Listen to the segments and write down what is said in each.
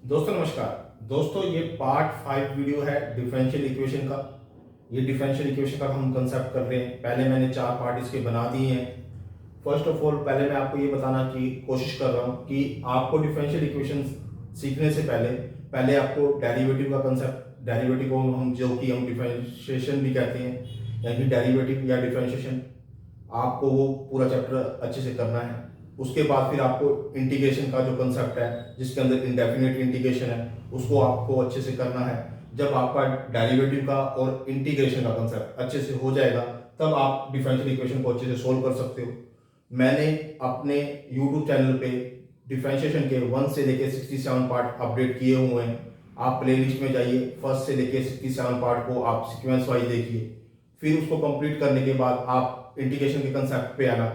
दोस्तों नमस्कार। दोस्तों ये पार्ट 5 वीडियो है डिफरेंशियल इक्वेशन का। ये डिफरेंशियल इक्वेशन का हम कंसेप्ट कर रहे हैं। पहले मैंने 4 पार्ट इसके बना दिए हैं। फर्स्ट ऑफ ऑल पहले मैं आपको ये बताना की कोशिश कर रहा हूँ कि आपको डिफरेंशियल इक्वेशन सीखने से पहले पहले आपको डेरिवेटिव का कंसेप्ट, डेरिवेटिव को हम जो कि हम डिफरेंशिएशन भी कहते हैं, यानी कि डेरिवेटिव या डिफरेंशिएशन, आपको वो पूरा चैप्टर अच्छे से करना है। उसके बाद फिर आपको इंटीग्रेशन का जो कंसेप्ट है, जिसके अंदर इंडेफिनिट इंटीग्रेशन है, उसको आपको अच्छे से करना है। जब आपका डेरिवेटिव का और इंटीग्रेशन का कंसेप्ट अच्छे से हो जाएगा, तब आप डिफरेंशियल इक्वेशन को अच्छे से सोल्व कर सकते हो। मैंने अपने यूट्यूब चैनल पे डिफरेंशिएशन के 1 से लेके 67 पार्ट अपडेट किए हुए हैं। आप प्लेलिस्ट में जाइए, फर्स्ट से लेके 67 पार्ट को आप सीक्वेंस वाइज देखिए। फिर उसको कंप्लीट करने के बाद आप इंटीग्रेशन के कंसेप्ट पे आना।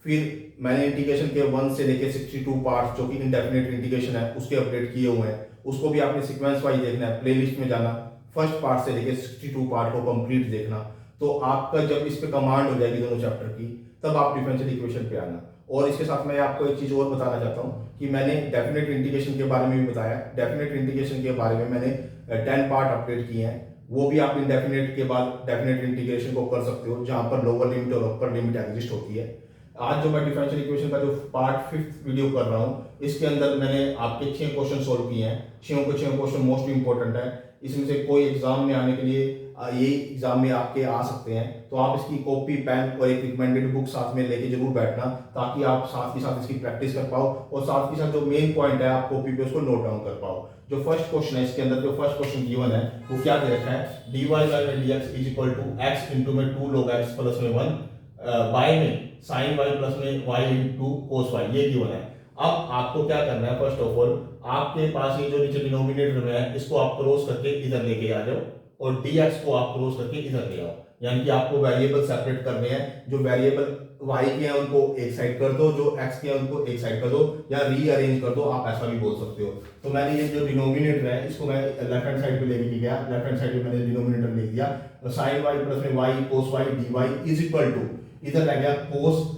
फिर मैंने इंटीग्रेशन के 1 से लेके 62 पार्ट्स जो कि इंडेफिनिट इंटीग्रेशन है उसके अपडेट किए हुए हैं। उसको भी आपने सीक्वेंस वाइज देखना है, प्लेलिस्ट में जाना, फर्स्ट पार्ट से लेके 62 पार्ट को कंप्लीट देखना। तो आपका जब इस पे कमांड हो जाएगी दोनों चैप्टर की, तब आप डिफरेंशियल इक्वेशन पे आना। और इसके साथ मैं आपको एक चीज और बताना चाहता हूँ कि मैंने डेफिनेट इंटीग्रेशन के बारे में भी बताया। डेफिनेट इंटीग्रेशन के बारे में मैंने 10 पार्ट अपडेट किए हैं। वो भी आप इंडेफिनेट के बाद डेफिनेट इंटीग्रेशन को कर सकते हो, जहां पर लोअर लिमिट और अपर लिमिट एग्जिस्ट होती है। आज जो मैं डिफरेंशियल इक्वेशन का जो पार्ट 5 वीडियो कर रहा हूँ, इसके अंदर मैंने आपके 6 क्वेश्चन सोल्व किए हैं। 6 क्वेश्चन मोस्ट इंपॉर्टेंट है। इसमें से कोई एग्जाम में आने के लिए ये एग्जाम में आपके आ सकते हैं, तो आप इसकी कॉपी, पेन और एक रिकमेंडेड बुक साथ में लेके जरूर बैठना, ताकि आप साथ के साथ इसकी प्रैक्टिस कर पाओ और साथ के साथ जो मेन पॉइंट है आप कॉपी पे उसको नोट डाउन कर पाओ। जो फर्स्ट क्वेश्चन है, इसके अंदर जो फर्स्ट क्वेश्चन गिवन है वो क्या दे रखा है, dy by dx is equal to x into में 2 log x प्लस में 1 बाय में साइन y प्लस में y इंटू कोस y, ये गिवन है। अब आपको क्या करना है, फर्स्ट ऑफ ऑल आपके पास ये जो नीचे डिनोमिनेटर में है इसको आप क्रॉस करके इधर लेके आ जाओ और dx को आप क्रॉस करके इधर ले आओ। यानी कि आपको वेरिएबल सेपरेट करने हैं। जो वेरिएबल y के हैं उनको एक साइड कर दो, जो x के हैं उनको एक साइड कर दो, या रीअरेंज कर दो, आप ऐसा भी बोल सकते हो। तो मैंने ये जो डिनोमिनेटर है इसको मैं लेफ्ट हैंड साइड पे लेके गया। लेफ्ट हैंड साइड पे मैंने डिनोमिनेटर लिख दिया, साइन y प्लस में y cos y dy is equal to, इधर रह गया कोस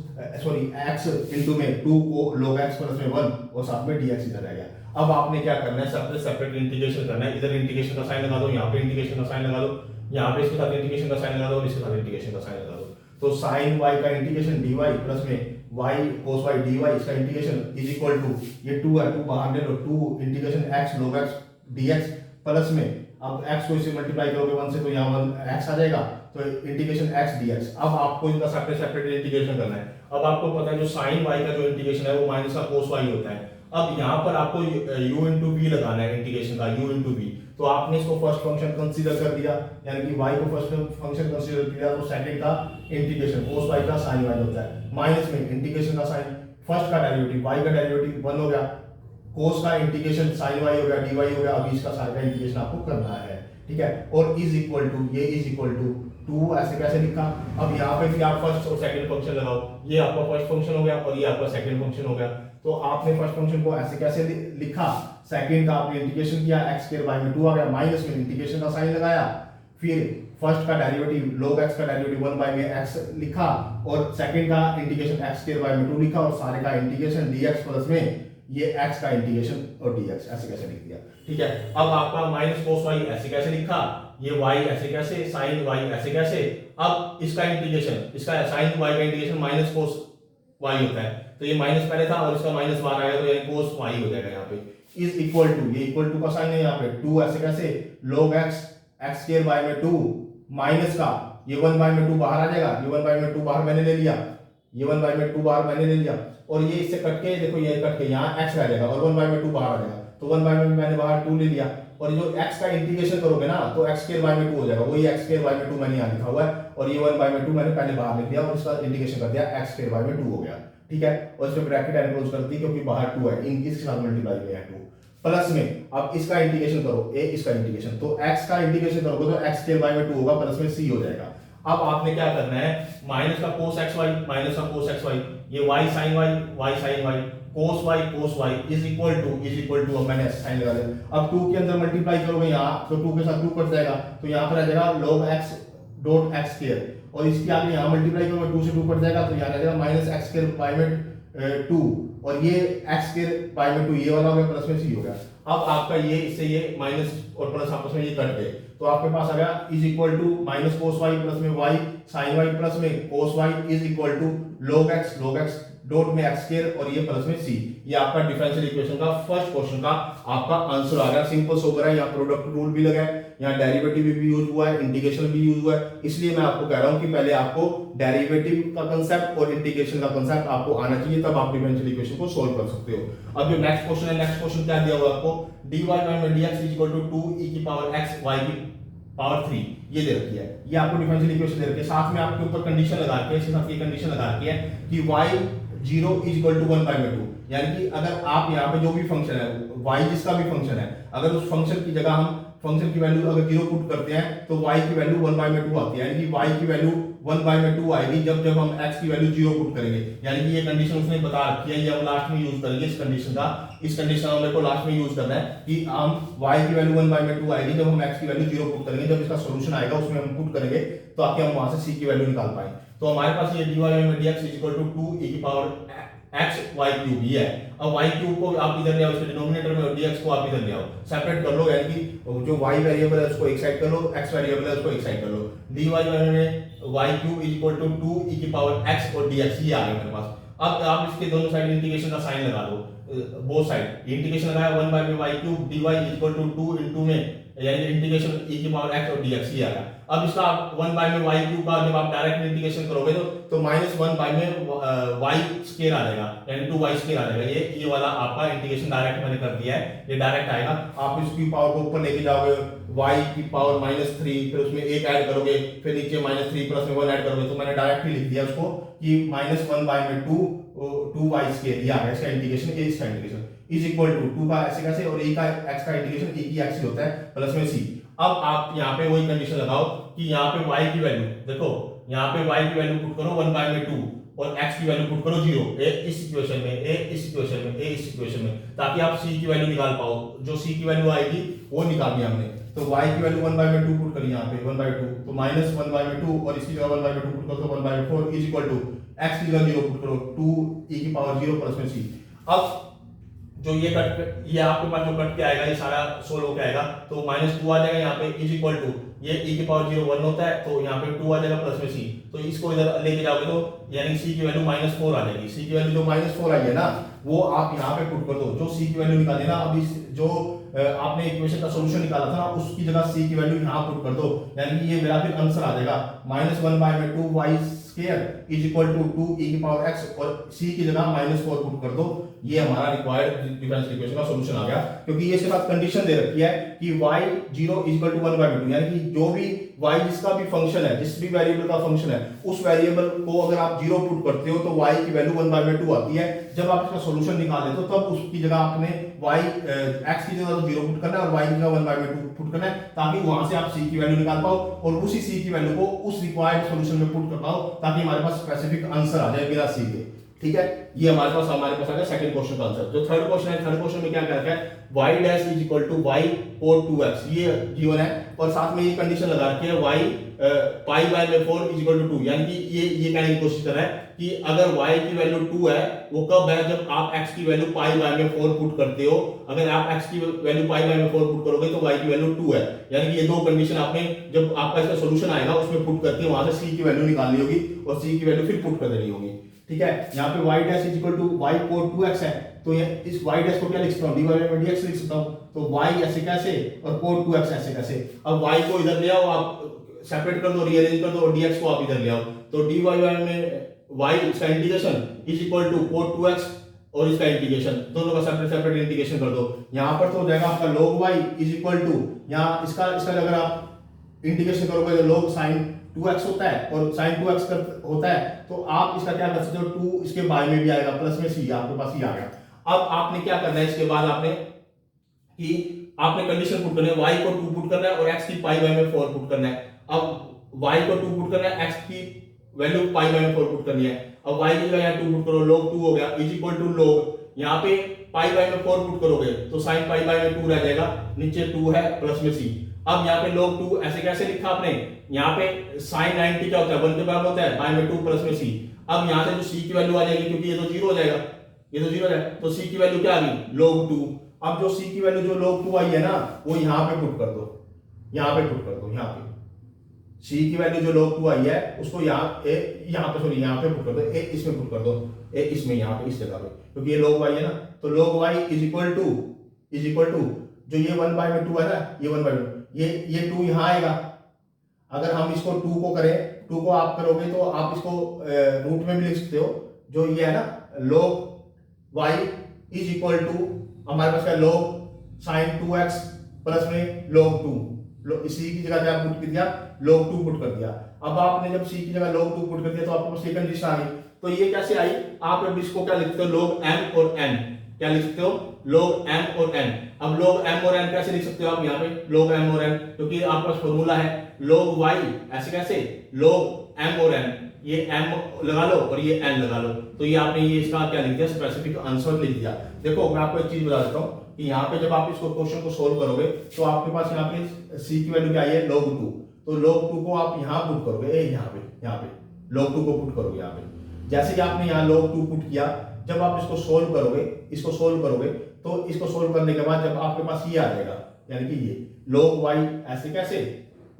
सॉरी x इंटू में 2 को log x प्लस में 1 और साथ में dx इधर रह गया। अब आपने क्या करना है, सेपरेट सेपरेट इंटीग्रेशन करना है। इधर इंटीग्रेशन का साइन लगा दो, यहाँ पे इंटीग्रेशन का साइन लगा दो, यहाँ पे इसके साथ इंटीग्रेशन का साइन लगा दो और इसके साथ इंटीग्रेशन का साइन लगा दो। तो साइन y का इंटीग्रेशन dy प्लस में y cos y dy, इसका इंटीग्रेशन इज इक्वल टू, ये 2 है, 2 बाहर ले लो, 2 integration x log x dx plus में, अब x को इससे मल्टीप्लाई करोगे 1 से तो यहाँ 1 x आ जाएगा, तो इंटीग्रेशन x dx। अब आपको इनका सेपरेट सेपरेट इंटीग्रेशन करना है। अब आपको पता है जो साइन y का जो इंटीग्रेशन है वो माइनस का कोस y होता है। अब यहाँ पर आपको u इंटू वी लगाना है, इंटीग्रेशन का u इंटू वी। तो आपने इसको फर्स्ट फंक्शन कंसीडर कर दिया, यानी कि y को फर्स्ट फंक्शन कंसीडर किया, तो सेकंड का इंटीग्रेशन कोस y का साइन y होता है, माइनस में इंटीग्रेशन का साइन, फर्स्ट का डेरिवेटिव y का डेरिवेटिव 1 हो गया, कोस का इंटीग्रेशन साइन y हो गया, dy हो गया। अभी इसका साइन का इंटीग्रेशन आपको करना है, ठीक है। और इज इक्वल टू, ये इज इक्वल टू 2 ऐसे कैसे लिखा। अब यहाँ पे फिर आप फर्स्ट और सेकंड फंक्शन लगाओ, ये आपका फर्स्ट फंक्शन हो गया और ये आपका सेकंड फंक्शन हो गया। तो आपने फर्स्ट फंक्शन को ऐसे कैसे लिखा, सेकंड का आपने इंटीग्रेशन किया, x स्क्वायर बाय में 2 आ गया, माइनस में इंटीग्रेशन का साइन लगाया, फिर फर्स्ट का डेरिवेटिव log x का डेरिवेटिव 1 बाय में x लिखा और सेकंड का इंटीग्रेशन x स्क्वायर बाय में 2 लिखा और सारे का इंटीग्रेशन dx प्लस में ये x का इंटीग्रेशन और dx ऐसे कैसे लिख दिया, ठीक है। अब आपका माइनस कोस y ऐसे कैसे लिखा, ये y ऐसे कैसे, साइन y ऐसे कैसे। अब इसका इंटीग्रेशन, इसका साइन y का इंटीग्रेशन माइनस कोस y होता है, तो ये माइनस पहले था और इसका माइनस बाहर आएगा, तो ये कोस y हो जाएगा। यहाँ पे इज इक्वल टू, ये इक्वल टू का साइन है यहाँ पे, 2 ऐसे कैसे, log x x square by में 2 माइनस का ये 1 बाय में 2 बाहर आ जाएगा, ये 1 बाय में 2 बाहर मैंने ले लिया, ये 1 बाय में 2 बाहर मैंने ले लिया, और ये इससे कट के देखो, ये कट के यहाँ x रह जाएगा और 1 बाय में 2 बाहर आ जाएगा, तो 1 बाय में मैंने बाहर 2 ले लिया। और जो x का इंटीग्रेशन करोगे ना, तो x स्क्वायर बाय में 2 हो जाएगा, वही x स्क्वायर बाय में 2 मैंने यहाँ लिखा हुआ है, और ये 1 बाय में 2 मैंने पहले बाहर लिख दिया और इसका इंटीग्रेशन कर दिया, x स्क्वायर बाय में 2 हो गया, ठीक है। और इसमें ब्रैकेट एंड क्लोज कर दी क्योंकि बाहर 2 है, इनके साथ मल्टीप्लाई किया है 2 प्लस में। अब इसका इंटीग्रेशन करो, a इसका इंटीग्रेशन, तो x का इंटीग्रेशन करोगे तो x स्क्वायर बाय में 2 होगा, प्लस में c हो जाएगा। अब आपने क्या करना है, माइनस का कोस एक्स वाई, माइनस का कोस एक्स वाई, ये y sin y cos y is equal to, अब मैंने साइन लगा दिया। अब 2 के अंदर मल्टीप्लाई करोगे यहाँ, तो 2 के साथ 2 कट जाएगा, तो यहाँ पर आ जाएगा log x dot x square, और इसके आगे यहाँ मल्टीप्लाई करोगे 2 से 2 कट जाएगा, तो यहाँ आ जाएगा माइनस x स्क्वायर बाय में टू, और ये एक्स स्क्वायर पाई में टू, ये वाला हो गया प्लस में सी हो गया। अब आपका ये इससे ये माइनस और प्लस आपस में ये कट गए, तो आपके पास आ गया is equal to minus cos y plus में वाई साइन वाई प्लस में cos y is equal to log x dot में एक्स स्क्वायर और ये प्लस में सी। ये आपका डिफरेंशियल इक्वेशन का फर्स्ट क्वेश्चन का आपका आंसर आ गया। सिंपल सोबर है, यहाँ प्रोडक्ट रूल भी लगा है, यहाँ डेरिवेटिव भी यूज हुआ है, इंटीग्रेशन भी यूज हुआ है। इसलिए मैं आपको कह रहा हूँ कि पहले आपको डेरिवेटिव का कंसेप्ट और इंटीग्रेशन का कंसेप्ट आपको आना चाहिए, तब आप डिफरेंशियल इक्वेशन को सोल्व कर सकते हो। अब जो नेक्स्ट क्वेश्चन है, नेक्स्ट क्वेश्चन क्या दिया हुआ आपको, dy में dx is equal to 2 e की पावर x y की पावर 3 ये दे रखी है। ये आपको डिफरेंशियल इक्वेशन दे रखी है, साथ में आपके ऊपर कंडीशन लगा के इसके साथ ये कंडीशन लगा रखी है कि y 0 is equal to 1 by 2, यानी कि अगर आप यहाँ पे जो भी फंक्शन है y जिसका भी फंक्शन है, अगर उस फंक्शन की जगह हम फंक्शन की वैल्यू अगर 0 पुट करते हैं तो y की वैल्यू 1 बाय 2 आती है, यानी कि y की वैल्यू 1 बाय 2 आएगी जब जब हम x की वैल्यू 0 पुट करेंगे। यानी कि ये कंडीशन उसने बता रखी है, ये हम लास्ट में यूज करेंगे इस कंडीशन का। इस कंडीशन में मेरे को लास्ट में यूज करना है कि हम y की वैल्यू 1 बाय 2 आएगी जब हम x की वैल्यू 0 पुट करेंगे। जब इसका सॉल्यूशन आएगा उसमें हम पुट करेंगे ताकि हम वहां से c की वैल्यू निकाल पाए। तो हमारे पास ये dy में dx is equal to 2 e की पावर x y क्यूब ये है। अब y क्यूब को आप इधर ले आओ, इसके डिनोमिनेटर में, और dx को आप इधर ले आओ, सेपरेट कर लो, यानी कि जो y वेरिएबल है उसको एक साइड कर लो, x वेरिएबल है उसको एक साइड कर लो। dy में y cube is equal to 2 e की पावर x और dx ये आ गया मेरे पास। अब आप इसके दोनों साइड इंटीग्रेशन का साइन लगा दो, बोथ साइड इंटीग्रेशन लगाया 1 by y cube dy is equal to 2 into में यानी इंटीग्रेशन e की पावर x और dx ये आ गया। अब इसका 1 बाय में y क्यूब का जब आप डायरेक्ट इंटीग्रेशन करोगे तो -1 बाय में y स्क्वायर आ जाएगा, यानी 2y स्क्वायर आ जाएगा। ये वाला आपका इंटीग्रेशन डायरेक्ट मैंने कर दिया है, ये डायरेक्ट आएगा। आप इसकी पावर को ऊपर लेके जाओगे y की पावर -3, फिर उसमें 1 ऐड करोगे, फिर नीचे -3 प्लस में 1 ऐड करोगे, तो मैंने डायरेक्ट ही लिख दिया उसको कि -1 बाय में 2y स्क्वायर ये आ गया इसका इंटीग्रेशन। ये इसका इंटीग्रेशन इज इक्वल टू 2 का ऐसे कैसे और a का x का इंटीग्रेशन a की x ही होता है प्लस में c। अब आप यहाँ पे वही कंडीशन लगाओ कि यहाँ पे y की वैल्यू देखो, यहाँ पे y की वैल्यू पुट करो 1 बाय में 2 और x की वैल्यू पुट करो 0, a इस इक्वेशन में, a इस इक्वेशन में, a इस इक्वेशन में, ताकि आप c की वैल्यू निकाल पाओ। जो c की वैल्यू आएगी वो निकालनी है हमने। तो y की वैल्यू 1 बाय में 2 पुट करी यहाँ पे 1 बाय 2, तो -1 बाय में 2 और इसकी जगह 1 बाय में 2 पुट करो तो 1 by 4 is equal to x की जगह 0 पुट करो 2 e की पावर 0 प्लस में c। अब जो ये आपके पास जो कट के आएगा ये सारा सोल्व होके आएगा, तो -2 आ जाएगा यहाँ पे इज इक्वल टू ये e की पावर 0 1 होता है, तो यहाँ पे 2 आ जाएगा प्लस में c। तो इसको इधर लेके जाओगे तो यानी c की वैल्यू -4 आ जाएगी। c की वैल्यू जो -4 आई है ना वो आप यहाँ पे पुट कर दो। जो c की वैल्यू निकाली ना, अब इस जो आपने इक्वेशन का सॉल्यूशन निकाला था ना उसकी जगह c की वैल्यू यहाँ पुट कर दो, यानी कि ये मेरा फिर आंसर आ जाएगा -1 बाय में 2y square is equal to 2 e की पावर x और c की जगह -4 पुट कर दो। ये हमारा रिक्वायर्ड डिफरेंशियल इक्वेशन का सॉल्यूशन आ गया, क्योंकि ये इसके साथ कंडीशन दे रखी है कि y 0 is equal to 1 by 2, यानी कि जो भी y जिसका भी फंक्शन है, जिस भी वेरिएबल का फंक्शन है, उस वेरिएबल को अगर आप 0 पुट करते हो तो y की वैल्यू 1 बाय 2 आती है। जब आप इसका सॉल्यूशन निकाल लेते हो तब उसकी जगह आपने y x की जगह तो 0 पुट करना है और y की जगह 1 बाय 2 पुट करना है, ताकि वहां से आप c की वैल्यू निकाल पाओ और उसी c की वैल्यू को उस रिक्वायर्ड सॉल्यूशन में पुट कर पाओ, ताकि हमारे पास स्पेसिफिक आंसर आ जाए बिना c के। ठीक है, ये हमारे पास आ गया सेकंड क्वेश्चन का आंसर। जो थर्ड क्वेश्चन है, थर्ड क्वेश्चन में क्या कह रखा है, y dash is equal to y cot 2x, ये गिवन है और साथ में ये कंडीशन लगा रखी है y पाई बाय में 4 इज इक्वल टू 2, यानी कि ये कहने की कोशिश कर रहा है कि अगर y की वैल्यू 2 है वो कब है, जब आप x की वैल्यू पाई बाय में 4 पुट करते हो। अगर आप x की वैल्यू पाई बाय में 4 पुट करोगे तो y की वैल्यू 2 है, यानी कि ये दो कंडीशन आपने जब आपका इसका सॉल्यूशन आएगा उसमें पुट करके वहां से c की वैल्यू निकालनी होगी और c की वैल्यू फिर पुट कर देनी होगी। ठीक है, यहाँ पे y dash is equal to y cot 2x है, तो ये इस y डैश को क्या लिख सकता हूँ, dy में dx लिख सकता हूँ, तो y ऐसे कैसे और कोड 2x ऐसे कैसे। अब y को इधर ले आओ, आप सेपरेट कर दो, रीअरेंज कर दो और dx को आप इधर ले आओ, तो dy में y इसका integration is equal to cot 2x और इसका इंटीग्रेशन, दोनों का सेपरेट सेपरेट इंटीग्रेशन कर दो। यहाँ पर तो हो जाएगा आपका log y is equal to, यहाँ इसका अगर आप इंटीग्रेशन करोगे तो log sin 2x होता है और sin 2x होता है, तो आप इसका क्या कर सकते हो, 2 इसके बाय में भी आएगा प्लस में c, आपके पास ये आ गया। अब आपने क्या करना है, इसके बाद आपने कंडीशन पुट करनी है, y को 2 पुट करना है और x की पाई बाय में 4 पुट करना है। अब y को 2 पुट करना है, x की वैल्यू पाई बाय में 4 पुट करनी है। अब y की जगह 2 पुट करो, log 2 हो गया इज इक्वल टू log, यहाँ पे पाई बाय में 4 पुट करोगे तो sin पाई बाय में 2 रह जाएगा, नीचे 2 है प्लस में c। अब यहाँ पे log 2 ऐसे कैसे लिखा आपने, यहाँ पे sin 90 क्या होता है, 1 के बराबर होता है, बाय में 2 प्लस में c। अब यहाँ से जो सी की वैल्यू आ जाएगी, क्योंकि ये तो जीरो हो जाएगा, ये तो जीरो हो जाएगा, तो सी की वैल्यू क्या आ गई, log 2। अब जो सी की वैल्यू जो log 2 आई है ना, वो यहाँ पे पुट कर दो, यहाँ पे पुट कर दो, यहाँ पे सी की वैल्यू जो log 2 आई है उसको यहाँ पे सॉरी यहाँ पे पुट कर दो, ए इसमें पुट कर दो, ए इसमें यहाँ पे इस जगह पे, क्योंकि ये log y है ना, तो log y is equal to जो ये 1/2 है ना, ये 1/2, ये 2 यहाँ आएगा। अगर हम इसको 2 को करें, 2 को आप करोगे तो आप इसको रूट में भी लिख सकते हो, जो ये है ना log y is equal to हमारे पास क्या log sin 2x प्लस में log 2, इसी की जगह क्या पुट कर दिया, log 2 पुट कर दिया। अब आपने जब c की जगह log 2 पुट कर दिया तो आपके पास ये कंडीशन आ गई। तो ये कैसे आई, आप अब इसको क्या लिखते हो, log m और n, क्या लिख सकते हो, log m और n। अब log m और n कैसे लिख सकते हो आप यहाँ पे, log m और n, क्योंकि आपके पास फॉर्मूला है log y, ऐसे कैसे, log m और n, ये m लगा लो और ये n लगा लो, तो ये आपने ये इसका क्या लिख दिया, स्पेसिफिक आंसर लिख दिया। देखो मैं आपको एक चीज बता देता हूँ कि यहाँ पे जब आप इसको क्वेश्चन को सोल्व करोगे तो आपके पास यहाँ पे c की वैल्यू क्या आई है, log 2, तो log 2 को आप यहाँ पुट करोगे, यहाँ पे log 2 को पुट करोगे यहाँ पे। जैसे कि आपने यहाँ log 2 पुट किया, जब आप इसको सोल्व करोगे तो इसको सोल्व करने के बाद जब आपके पास ये आ जाएगा, यानी कि ये log y ऐसे कैसे,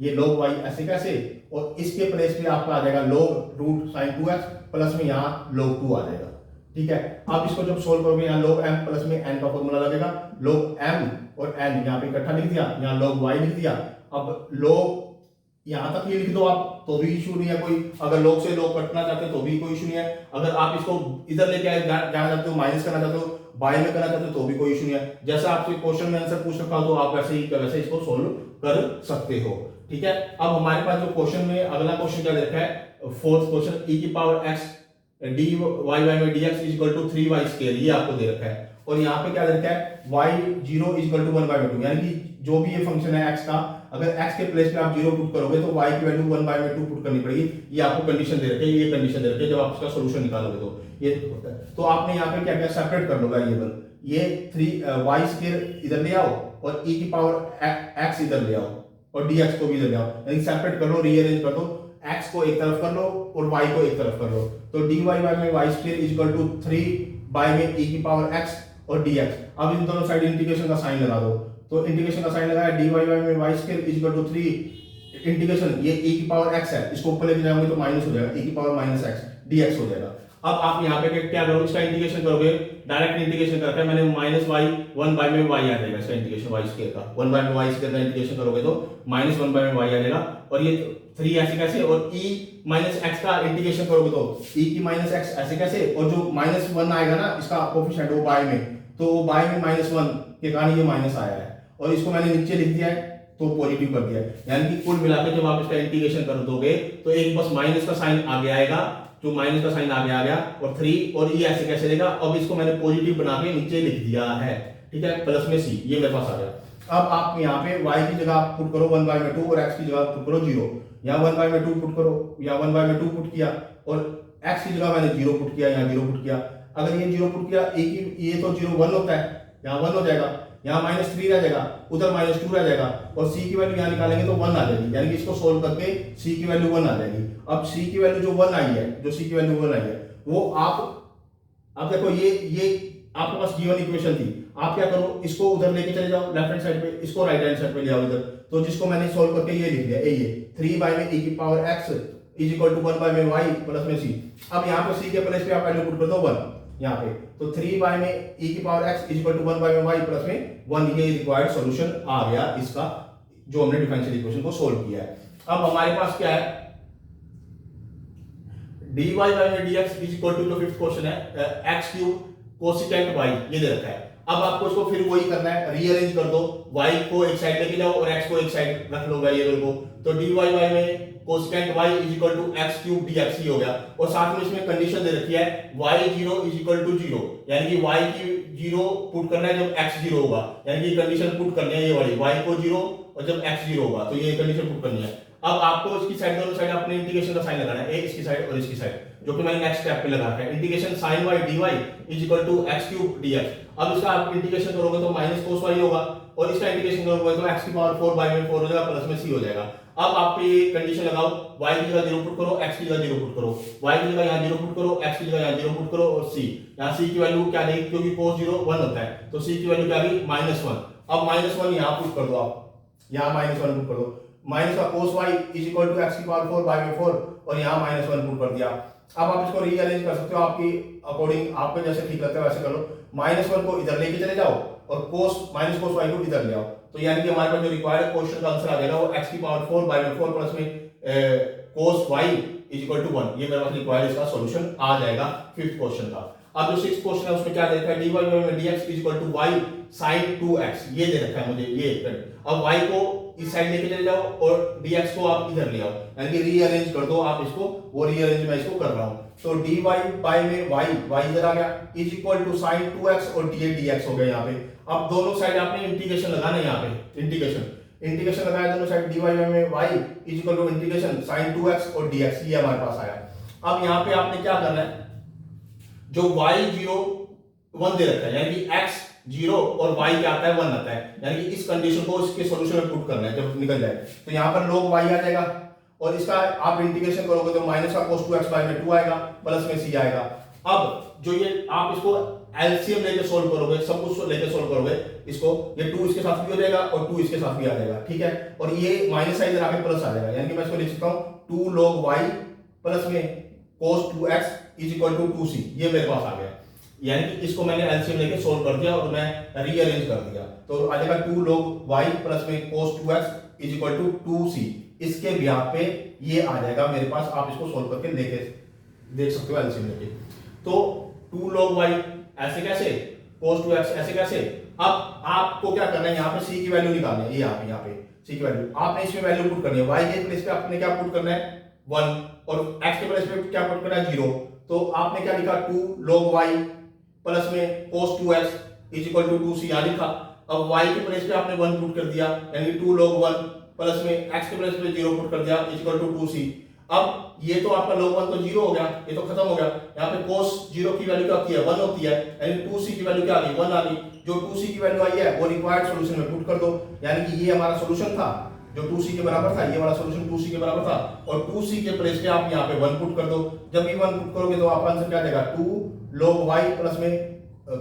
ये log y ऐसे कैसे, और इसके प्लेस पे आपका आ जाएगा log root sin 2x plus में यहाँ log 2 आ जाएगा। ठीक है, अब इसको जब सोल्व करोगे यहाँ log m प्लस में n का फॉर्मूला लगेगा, log m और n यहाँ पे इकट्ठा लिख दिया, यहाँ log y लिख दिया। अब log यहाँ तक ये लिख दो आप तो भी इशू नहीं है कोई, अगर log से log कटना चाहते हो तो भी कोई इशू नहीं है, अगर आप इसको इधर लेके जाना चाहते हो, माइनस करना चाहते हो, बाय में करना चाहते हो तो भी कोई इशू नहीं है। जैसा आपसे क्वेश्चन में आंसर पूछ रखा हो तो आप वैसे इसको सोल्व कर सकते हो। ठीक है, अब हमारे पास जो क्वेश्चन में अगला क्वेश्चन क्या लिखा है, फोर्थ क्वेश्चन, e की पावर x dy में dx is equal to 3y square, ये आपको दे रखा है, और यहाँ पे क्या दे रखा है, y0 इज इक्वल टू 1/2, यानी कि जो भी ये फंक्शन है x का, अगर x के प्लेस पे आप 0 पुट करोगे तो y की वैल्यू 1/2 पुट करनी पड़ेगी। ये आपको कंडीशन दे रखी है, ये कंडीशन दे रखी है, जब आप इसका सॉल्यूशन निकालोगे तो ये होता है। तो आपने यहाँ पे क्या क्या सेपरेट कर लो वेरिएबल, ये 3y स्क्वायर इधर ले आओ और e की पावर x इधर ले आओ और dx को भी इधर ले आओ, यानी सेपरेट कर लो, रीअरेंज कर दो, x को एक तरफ कर लो और y को एक तरफ कर लो, तो dy में y square is equal to 3 में e की पावर x और dx। अब इन दोनों साइड इंटीग्रेशन का साइन लगा दो, तो इंटीग्रेशन का साइन लगाया, dy में y square is equal to 3 integration, ये e की पावर x है, इसको ऊपर लेके जाओगे तो माइनस हो जाएगा, e की पावर माइनस x dx हो जाएगा। अब आप यहाँ पे क्या करोगे, इसका इंटीग्रेशन करोगे, डायरेक्ट इंटीग्रेशन करके मैंने माइनस y 1 में y आ जाएगा, इसका इंटीग्रेशन y स्क्वायर का 1 में y स्क्वायर का इंटीग्रेशन करोगे तो माइनस 1 में y आ जाएगा, और ये 3 ऐसे कैसे, और e माइनस x का इंटीग्रेशन करोगे तो e की माइनस x ऐसे कैसे, और जो माइनस 1 आएगा ना इसका कोफिशिएंट वो बाय में, तो बाय में माइनस 1 के कारण ये माइनस आया है, और इसको मैंने नीचे लिख दिया है तो पॉजिटिव कर दिया है, यानी कि कुल मिलाकर जब आप इसका इंटीग्रेशन कर दोगे तो एक बस माइनस का साइन आगे आएगा, जो माइनस का साइन आगे आ गया, और 3 और ये ऐसे कैसे देगा, अब इसको मैंने पॉजिटिव बना के नीचे लिख दिया है। ठीक है, प्लस में c, ये मेरे पास आ गया। अब आप यहाँ पे y की जगह आप पुट करो 1/2 और x की जगह पुट करो 0, यहाँ 1/2 पुट करो, यहाँ 1/2 पुट किया, और x की जगह मैंने 0 पुट किया, यहाँ 0 पुट किया। अगर ये 0 पुट किया, ये तो 0 1 होता है, यहाँ 1 हो जाएगा, यहाँ -3 रह जाएगा, उधर -2 रह जाएगा, और c की वैल्यू यहाँ निकालेंगे तो 1 आ जाएगी, यानी कि इसको सोल्व करके c की वैल्यू 1 आ जाएगी। अब c की वैल्यू जो 1 आई है, जो c की वैल्यू 1 आई है, वो आप देखो ये आपके पास गिवन इक्वेशन थी, आप क्या करो, इसको उधर लेके चले जाओ लेफ्ट हैंड साइड पे, इसको राइट हैंड साइड पे ले आओ इधर, तो जिसको मैंने सोल्व करके ये लिख दिया, ये 3 में e की power x is equal to 1 में y प्लस में c। अब यहाँ पे c के प्लेस पे आप वैल्यू पुट कर दो 1 यहाँ पे, तो 3 में e की power x is equal to 1 में y प्लस में 1, ये रिक्वायर्ड सॉल्यूशन आ गया इसका, जो हमने डिफरेंशियल इक्वेशन को सोल्व किया है। अब हमारे पास क्या है, dy में dx इज इक्वल टू, जो फिफ्थ क्वेश्चन है, x क्यूब कोसेकेंट y, ये दे रखा है। अब आपको इसको फिर वही करना है, रीअरेंज कर दो, y को एक साइड लेके जाओ और x को एक साइड रख लो वेरिएबल को, तो dy में cosecant y is equal to x cube dx ही हो गया, और साथ में इसमें कंडीशन दे रखी है y0 इज इक्वल टू 0, यानी कि y की 0 पुट करना है जब x 0 होगा, यानी कि कंडीशन पुट करनी है ये वाली, y को 0 और जब x 0 होगा तो ये कंडीशन पुट करनी है। अब आपको इसकी साइड, दोनों साइड अपने इंटीग्रेशन का साइन लगाना है, एक इसकी साइड और इसकी साइड, जो कि मैंने नेक्स्ट स्टेप पे लगा रखा है, integration sin y dy is equal to x cube dx। अब इसका आप इंटीग्रेशन करोगे तो माइनस cos y होगा, और इसका इंटीग्रेशन करोगे तो x की पावर 4 में 4 हो जाएगा, प्लस में c हो जाएगा। अब आप ये कंडीशन लगाओ, y की जगह 0 पुट करो, x की जगह 0 पुट करो, y की जगह यहाँ 0 पुट करो, x की जगह यहाँ 0 पुट करो और c, यहाँ c की वैल्यू क्या देगी, क्योंकि cos 0 1 होता है तो c की वैल्यू क्या आ गई -1। अब -1 यहाँ पुट कर दो, आप यहाँ -1 पुट कर दो, माइनस का cos y is equal to x की पावर 4 बाय 4 और यहाँ -1 पुट कर दिया। अब आप इसको रीअरेंज कर सकते हो आपकी अकॉर्डिंग, आपको जैसे ठीक लगता है वैसे कर लो। -1 को इधर लेके चले जाओ और cos y को इधर ले आओ, तो यानी कि हमारे पास जो रिक्वायर्ड क्वेश्चन का आंसर आ जाएगा वो x की पावर 4 बाय 4 प्लस में cos y is equal to 1। ये मेरे पास रिक्वायर्ड इसका सॉल्यूशन आ जाएगा फिफ्थ क्वेश्चन का। अब जो सिक्स्थ क्वेश्चन है उसमें क्या दे रखा है, dy में dx is equal to y sin 2x, ये दे रखा है मुझे ये। अब y को इस साइड लेके चले जाओ और dx को आप इधर ले आओ, यानी कि रीअरेंज कर दो आप इसको, वो रीअरेंज मैं इसको कर रहा हूं। तो dy बाय में y इधर आ गया is equal to sin 2x और dx हो गया यहाँ पे। अब दोनों साइड आपने इंटीग्रेशन लगाना है, यहाँ पे इंटीग्रेशन लगाया दोनों साइड, dy में y is equal to integration sin 2x और dx, ये हमारे पास आया। अब यहाँ पे आपने क्या करना है, जो y 0 1 दे रखा है, यानी कि x 0 और y क्या आता है 1 आता है, यानी कि इस कंडीशन को इसके सॉल्यूशन में पुट करना है। जब निकल जाए तो यहाँ पर log y आ जाएगा और इसका आप इंटीग्रेशन करोगे तो माइनस का cos 2x बाय में 2 आएगा, प्लस में c आएगा। अब जो ये आप इसको एलसीएम लेके सोल्व करोगे, सब कुछ लेके सोल्व करोगे इसको, ये 2 इसके साथ भी हो जाएगा और 2 इसके साथ भी आ जाएगा, ठीक है। और ये माइनस इधर आके प्लस आ जाएगा, यानी कि मैं इसको लिख सकता हूं 2 log y प्लस में cos 2x is equal to 2c, ये मेरे पास आ गया। यानी कि इसको मैंने एलसीएम लेके सोल्व कर दिया और मैं रीअरेंज कर दिया, तो आ जाएगा 2 log y प्लस में cos 2x is equal to 2c। इसके ब्याह पे ये आ जाएगा मेरे पास, आप इसको सोल्व करके लेके देख सकते हो एलसीएम लेके। तो 2 log y ऐसे कैसे, cos 2x ऐसे कैसे। अब आपको क्या करना है, यहाँ पे c की वैल्यू निकालनी है, ये यहाँ पे c की वैल्यू आपने इसमें वैल्यू पुट करनी है। y के प्लेस पे आपने क्या पुट करना है 1 और x के प्लेस पे क्या पुट करना है 0। तो आपने क्या लिखा 2 log y प्लस में cos 2x is equal to 2c यहाँ लिखा। अब y के प्लेस पे आपने 1 पुट कर दिया, यानी 2 log 1 प्लस में x के प्लेस पे 0 पुट कर दिया इज इक्वल टू 2c। अब ये तो आपका log 1 तो 0 हो गया, ये तो खत्म हो गया। यहाँ पे cos 0 की वैल्यू क्या होती है 1 होती है, यानी 2c की वैल्यू क्या आ गई 1 आ गई। जो 2c की वैल्यू आई है वो रिक्वायर्ड सॉल्यूशन में पुट कर दो, यानी कि ये हमारा सॉल्यूशन था जो 2c के बराबर था, ये वाला सॉल्यूशन 2c के बराबर था और 2c के प्लेस पे आप यहाँ पे 1 पुट कर दो। जब भी 1 पुट करोगे तो आपका आंसर क्या आ जाएगा 2 log y प्लस में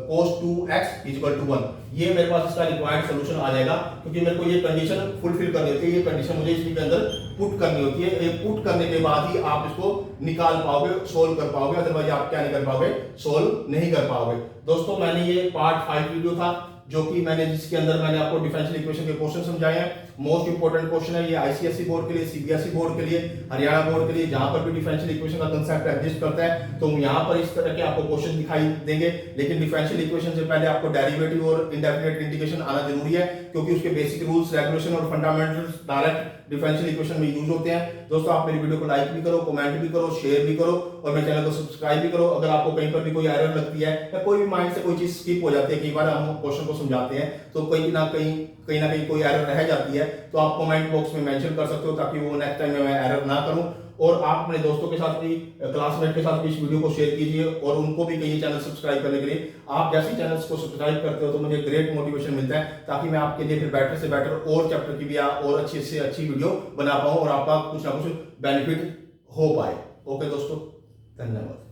cos 2x is equal to 1। ये मेरे पास इसका रिक्वायर्ड सॉल्यूशन आ जाएगा, क्योंकि मेरे को ये कंडीशन फुलफिल करनी होती है, ये कंडीशन मुझे इसके अंदर पुट करनी होती है। ये पुट करने के बाद ही आप इसको निकाल पाओगे, सोल्व कर पाओगे, अदरवाइज आप क्या नहीं कर पाओगे, सोल्व नहीं कर पाओगे। दोस्तों मैंने ये पार्ट 5 वीडियो था जो कि जिसके अंदर मैंने आपको डिफरेंशियल इक्वेशन के क्वेश्चन समझाए हैं। मोस्ट इंपोर्टेंट क्वेश्चन है ये आईसीएसई बोर्ड के लिए, सीबीएसई बोर्ड के लिए, हरियाणा बोर्ड के लिए, जहां पर भी डिफरेंशियल इक्वेशन का कांसेप्ट एग्जिस्ट करता है तो यहाँ पर इस तरह के आपको क्वेश्चन दिखाई देंगे। लेकिन डिफरेंशियल इक्वेशन से पहले आपको डेरिवेटिव और इंडेफिनिट इंटीग्रेशन आना जरूरी है, क्योंकि उसके बेसिक रूल्स, रेगुलेशन और फंडामेंटल्स डायरेक्ट डिफरेंशियल इक्वेशन में यूज होते हैं। दोस्तों आप मेरी वीडियो को लाइक भी करो, कमेंट भी करो, शेयर भी करो और मेरे चैनल को सब्सक्राइब भी करो। अगर आपको कहीं पर भी कोई एरर लगती है या कोई भी माइंड से कोई चीज स्किप हो जाती है, कई बार हम क्वेश्चन को समझाते हैं तो कहीं ना कहीं कोई एरर रह जाती है, तो आप कमेंट बॉक्स में मेंशन कर सकते हो ताकि वो नेक्स्ट टाइम में मैं एरर ना करूं। और आप अपने दोस्तों के साथ भी, क्लासमेट के साथ भी इस वीडियो को शेयर कीजिए और उनको भी कहिए चैनल सब्सक्राइब करने के लिए। आप जैसे चैनल्स को सब्सक्राइब करते हो तो मुझे ग्रेट मोटिवेशन मिलता है, ताकि मैं आपके लिए फिर बेटर से बेटर और चैप्टर की भी और अच्छी से अच्छी वीडियो बना पाऊं और आपका कुछ ना कुछ बेनिफिट हो पाए। ओके दोस्तों, धन्यवाद।